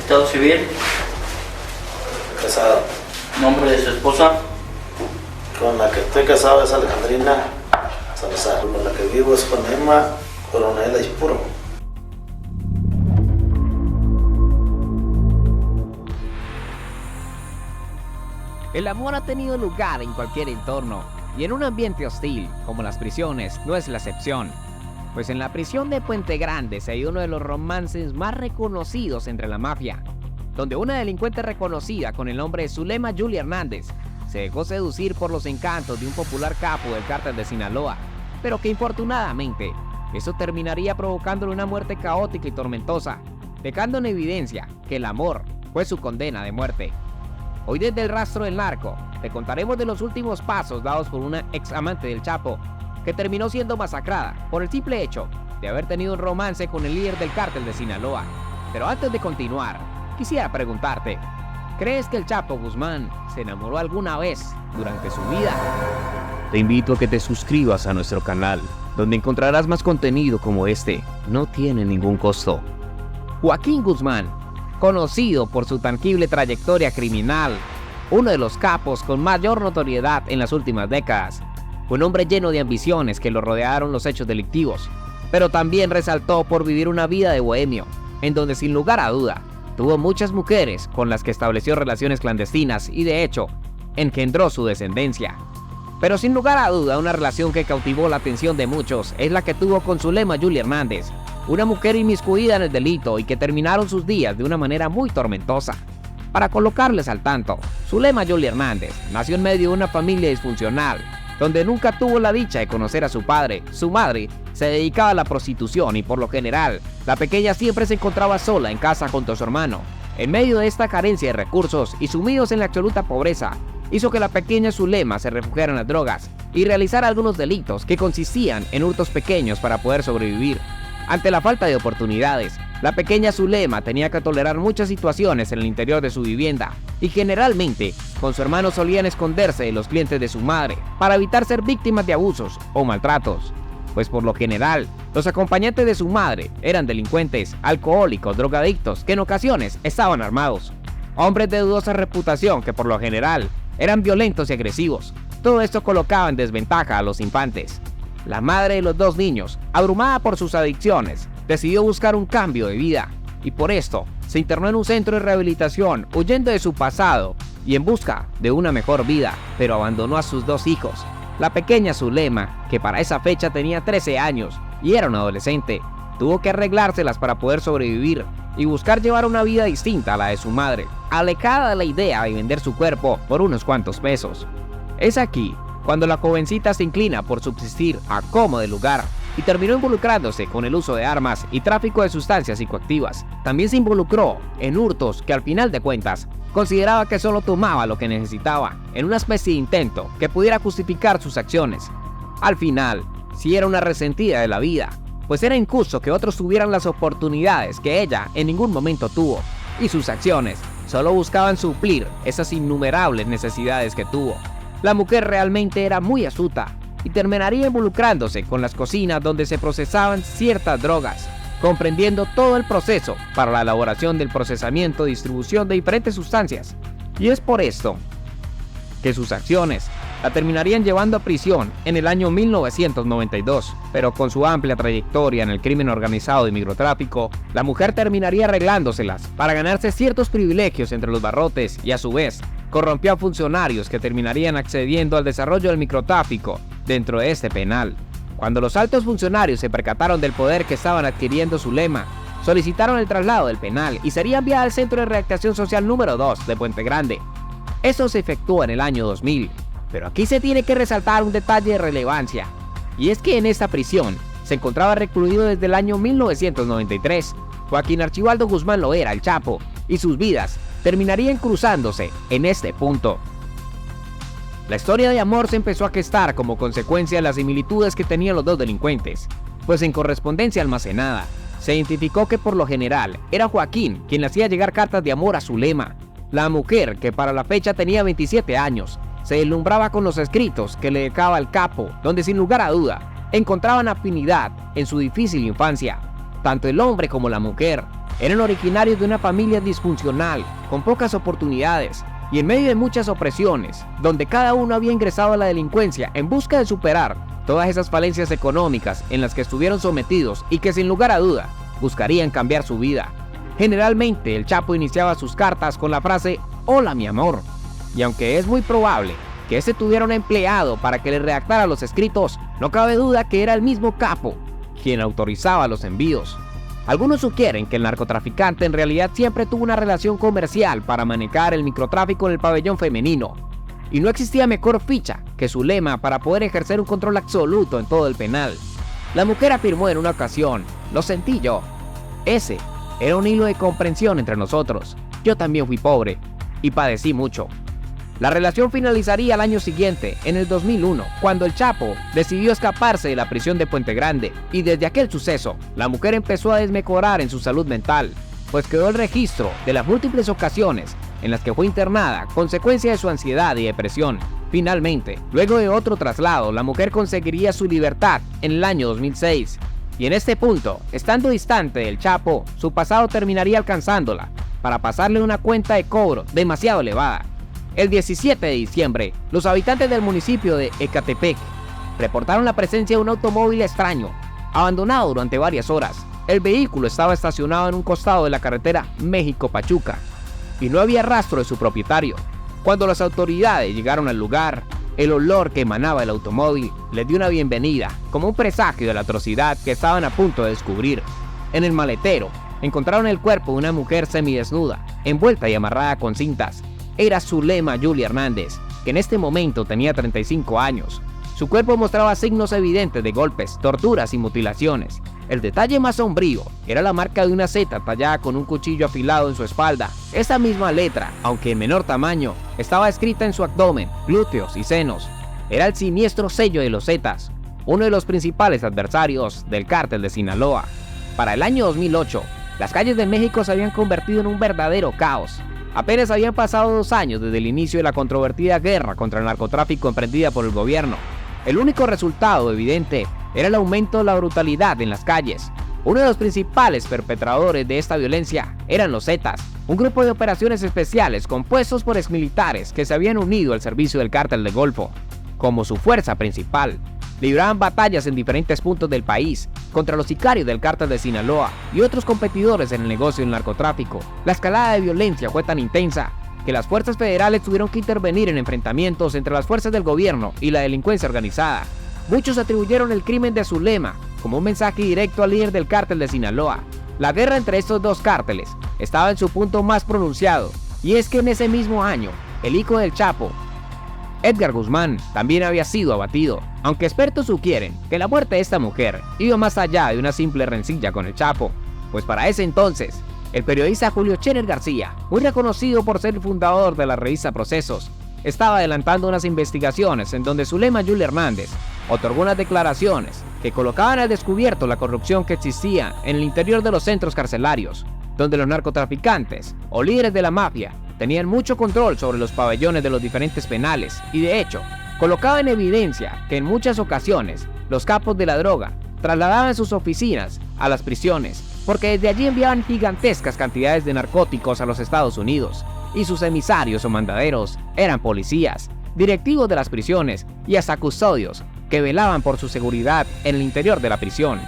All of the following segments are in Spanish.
Estado civil, Casado. nombre de su esposa, Con la que estoy casado es Alejandrina Salazar. Con la que vivo es con Emma Coronel Aispuro. El amor ha tenido lugar en cualquier entorno, y en un ambiente hostil, como las prisiones, no es la excepción. Pues en la prisión de Puente Grande se dio uno de los romances más reconocidos entre la mafia, donde una delincuente reconocida con el nombre de Zulema Julia Hernández se dejó seducir por los encantos de un popular capo del cártel de Sinaloa, pero que infortunadamente eso terminaría provocándole una muerte caótica y tormentosa, dejando en evidencia que el amor fue su condena de muerte. Hoy desde el rastro del narco, te contaremos de los últimos pasos dados por una ex amante del Chapo, que terminó siendo masacrada por el simple hecho de haber tenido un romance con el líder del cártel de Sinaloa. Pero antes de continuar, quisiera preguntarte, ¿crees que el Chapo Guzmán se enamoró alguna vez durante su vida? Te invito a que te suscribas a nuestro canal, donde encontrarás más contenido como este. No tiene ningún costo. Joaquín Guzmán, conocido por su tangible trayectoria criminal, uno de los capos con mayor notoriedad en las últimas décadas, un hombre lleno de ambiciones que lo rodearon los hechos delictivos, pero también resaltó por vivir una vida de bohemio, en donde sin lugar a duda, tuvo muchas mujeres con las que estableció relaciones clandestinas y de hecho, engendró su descendencia. Pero sin lugar a duda, una relación que cautivó la atención de muchos es la que tuvo con Zulema Julia Hernández, una mujer inmiscuida en el delito y que terminaron sus días de una manera muy tormentosa. Para colocarles al tanto, Zulema Julia Hernández nació en medio de una familia disfuncional, donde nunca tuvo la dicha de conocer a su padre. Su madre se dedicaba a la prostitución y por lo general, la pequeña siempre se encontraba sola en casa junto a su hermano. En medio de esta carencia de recursos y sumidos en la absoluta pobreza, hizo que la pequeña Zulema se refugiara en las drogas y realizara algunos delitos que consistían en hurtos pequeños para poder sobrevivir. Ante la falta de oportunidades, la pequeña Zulema tenía que tolerar muchas situaciones en el interior de su vivienda y generalmente con su hermano solían esconderse de los clientes de su madre para evitar ser víctimas de abusos o maltratos, pues por lo general los acompañantes de su madre eran delincuentes, alcohólicos, drogadictos que en ocasiones estaban armados, hombres de dudosa reputación que por lo general eran violentos y agresivos. Todo esto colocaba en desventaja a los infantes. La madre de los dos niños, abrumada por sus adicciones, decidió buscar un cambio de vida y por esto se internó en un centro de rehabilitación huyendo de su pasado y en busca de una mejor vida, pero abandonó a sus dos hijos. La pequeña Zulema, que para esa fecha tenía 13 años y era una adolescente, tuvo que arreglárselas para poder sobrevivir y buscar llevar una vida distinta a la de su madre, alejada de la idea de vender su cuerpo por unos cuantos pesos. Es aquí cuando la jovencita se inclina por subsistir a como de lugar y terminó involucrándose con el uso de armas y tráfico de sustancias psicoactivas. También se involucró en hurtos que al final de cuentas consideraba que solo tomaba lo que necesitaba, en una especie de intento que pudiera justificar sus acciones. Al final, sí era una resentida de la vida, pues era injusto que otros tuvieran las oportunidades que ella en ningún momento tuvo, y sus acciones solo buscaban suplir esas innumerables necesidades que tuvo. La mujer realmente era muy astuta y terminaría involucrándose con las cocinas donde se procesaban ciertas drogas, comprendiendo todo el proceso para la elaboración del procesamiento y distribución de diferentes sustancias. Y es por esto que sus acciones la terminarían llevando a prisión en el año 1992, pero con su amplia trayectoria en el crimen organizado y microtráfico, la mujer terminaría arreglándoselas para ganarse ciertos privilegios entre los barrotes y a su vez corrompió a funcionarios que terminarían accediendo al desarrollo del microtráfico dentro de este penal. Cuando los altos funcionarios se percataron del poder que estaban adquiriendo Zulema, solicitaron el traslado del penal y sería enviada al Centro de Reactivación Social número 2 de Puente Grande. Esto se efectuó en el año 2000, pero aquí se tiene que resaltar un detalle de relevancia, y es que en esta prisión se encontraba recluido desde el año 1993. Joaquín Archibaldo Guzmán Loera, el Chapo, y sus vidas terminarían cruzándose en este punto. La historia de amor se empezó a gestar como consecuencia de las similitudes que tenían los dos delincuentes, pues en correspondencia almacenada, se identificó que por lo general era Joaquín quien le hacía llegar cartas de amor a Zulema. La mujer, que para la fecha tenía 27 años, se deslumbraba con los escritos que le dejaba el capo, donde sin lugar a duda encontraban afinidad en su difícil infancia. Tanto el hombre como la mujer eran originarios de una familia disfuncional, con pocas oportunidades y en medio de muchas opresiones, donde cada uno había ingresado a la delincuencia en busca de superar todas esas falencias económicas en las que estuvieron sometidos y que sin lugar a duda buscarían cambiar su vida. Generalmente el Chapo iniciaba sus cartas con la frase "Hola mi amor", y aunque es muy probable que este tuviera un empleado para que le redactara los escritos, no cabe duda que era el mismo capo quien autorizaba los envíos. Algunos sugieren que el narcotraficante en realidad siempre tuvo una relación comercial para manejar el microtráfico en el pabellón femenino, y no existía mejor ficha que Zulema para poder ejercer un control absoluto en todo el penal. La mujer afirmó en una ocasión: "Lo sentí yo. Ese era un hilo de comprensión entre nosotros. Yo también fui pobre y padecí mucho". La relación finalizaría al año siguiente, en el 2001, cuando el Chapo decidió escaparse de la prisión de Puente Grande, y desde aquel suceso, la mujer empezó a desmejorar en su salud mental, pues quedó el registro de las múltiples ocasiones en las que fue internada, consecuencia de su ansiedad y depresión. Finalmente, luego de otro traslado, la mujer conseguiría su libertad en el año 2006, y en este punto, estando distante del Chapo, su pasado terminaría alcanzándola, para pasarle una cuenta de cobro demasiado elevada. El 17 de diciembre, los habitantes del municipio de Ecatepec reportaron la presencia de un automóvil extraño, abandonado durante varias horas. El vehículo estaba estacionado en un costado de la carretera México-Pachuca y no había rastro de su propietario. Cuando las autoridades llegaron al lugar, el olor que emanaba el automóvil les dio una bienvenida, como un presagio de la atrocidad que estaban a punto de descubrir. En el maletero, encontraron el cuerpo de una mujer semidesnuda, envuelta y amarrada con cintas. Era Zulema Julia Hernández, que en este momento tenía 35 años. Su cuerpo mostraba signos evidentes de golpes, torturas y mutilaciones. El detalle más sombrío era la marca de una Z tallada con un cuchillo afilado en su espalda. Esa misma letra, aunque en menor tamaño, estaba escrita en su abdomen, glúteos y senos. Era el siniestro sello de los Zetas, uno de los principales adversarios del cártel de Sinaloa. Para el año 2008, las calles de México se habían convertido en un verdadero caos. Apenas habían pasado 2 años desde el inicio de la controvertida guerra contra el narcotráfico emprendida por el gobierno. El único resultado evidente era el aumento de la brutalidad en las calles. Uno de los principales perpetradores de esta violencia eran los Zetas, un grupo de operaciones especiales compuestos por exmilitares que se habían unido al servicio del cártel del Golfo. Como su fuerza principal, libraban batallas en diferentes puntos del país contra los sicarios del cártel de Sinaloa y otros competidores en el negocio del narcotráfico. La escalada de violencia fue tan intensa que las fuerzas federales tuvieron que intervenir en enfrentamientos entre las fuerzas del gobierno y la delincuencia organizada. Muchos atribuyeron el crimen de Zulema como un mensaje directo al líder del cártel de Sinaloa. La guerra entre estos dos cárteles estaba en su punto más pronunciado, y es que en ese mismo año, el hijo del Chapo, Edgar Guzmán, también había sido abatido, aunque expertos sugieren que la muerte de esta mujer iba más allá de una simple rencilla con el Chapo, pues para ese entonces, el periodista Julio Scherer García, muy reconocido por ser el fundador de la revista Procesos, estaba adelantando unas investigaciones en donde Zulema Julia Hernández otorgó unas declaraciones que colocaban al descubierto la corrupción que existía en el interior de los centros carcelarios, donde los narcotraficantes o líderes de la mafia tenían mucho control sobre los pabellones de los diferentes penales y de hecho, colocaba en evidencia que en muchas ocasiones los capos de la droga trasladaban sus oficinas a las prisiones porque desde allí enviaban gigantescas cantidades de narcóticos a los Estados Unidos y sus emisarios o mandaderos eran policías, directivos de las prisiones y hasta custodios que velaban por su seguridad en el interior de la prisión.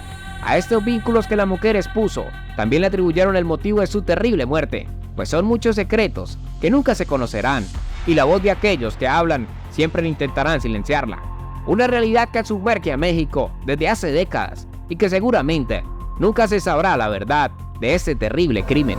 A estos vínculos que la mujer expuso también le atribuyeron el motivo de su terrible muerte, pues son muchos secretos que nunca se conocerán y la voz de aquellos que hablan siempre intentarán silenciarla. Una realidad que sumerge a México desde hace décadas y que seguramente nunca se sabrá la verdad de este terrible crimen.